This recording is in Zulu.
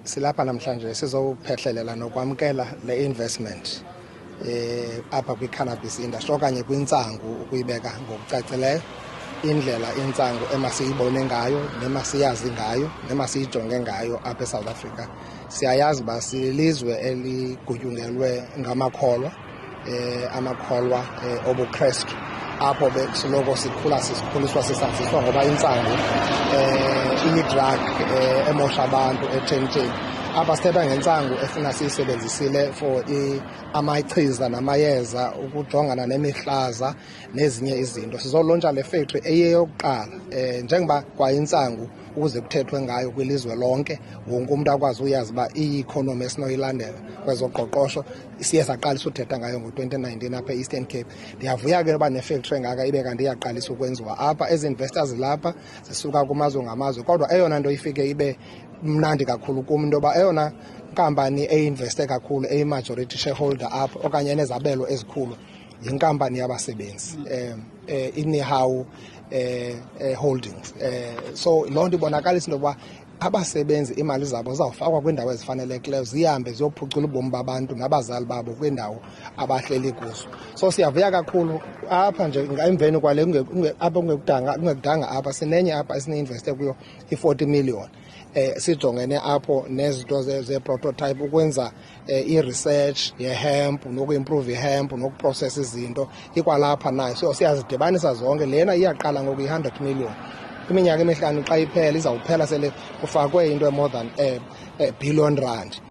Silapha namhlanje sizophehlelela nokwamkela le investment apha kwi-cannabis industry okanye kwintsangu ukuyibeka ngokucacileyo. Indlela intsangu emasiyibone ngayo nemasiyazi ngayo nemasiyijonge ngayo apha eSouth Africa. Siyayazi uba silizwe eligutyungelwe ngamakholwa, amakholwa obuKrestu, apho besoloko sikhuliswa sisaziswa ngoba intsangu iyi-drug emosha abantu etshentsheni. Apha sithetha ngentsangu efuna siyisebenzisile for amachiza namayeza ukujongana nemihlaza nezinye izinto. Sizolontsha le factory eyeyokuqala njengoba kwa intsangu ukuze kuthethwe ngayo kwilizwe lonke, wonke umuntu akwazi uyazi uba iyi-economy esinoyilandela kwezoqoqosho. Siye saqalisa uthetha ngayo ngo-2019 apha e-Eastern Cape. Ndiyavuya ke uba nefactory engaka ibe kanti iyaqalisa ukwenziwa apha. Ezi investors zilapha zisuka kumazwe ngamazwe, kodwa eyona nto ifike ibe mnandi kakhulu kum into yoba eyona nkampani eyinveste kakhulu eyi-majority shareholder apha okanye enezabelo ezikhulu yinkampani yabasebenzi, iNihawu Holdings. So loo nto ibonakalisa into yokuba abasebenzi imali zabo zizawufakwa kwiindawo ezifanelekileyo, zihambe ziyophucula ubomi babantu nabazali babo kwiindawo abahleli kuzo. So siyavuya kakhulu apha nje emveni kwale apha kungekudanga apha sinenye apha esine-investe kuyo i-40 million. Sijongene apho nezinto ze-prototype ukwenza i-research ye-hemp noku-improve i-hemp nokuprocessa izinto ikwalapha nayo. So siyazidibanisa zonke. Lena iyaqala ngoku i-100 million. Iminyaka emihlanu xa iphela izawuphela sele kufakwe into e-more than a billion rand.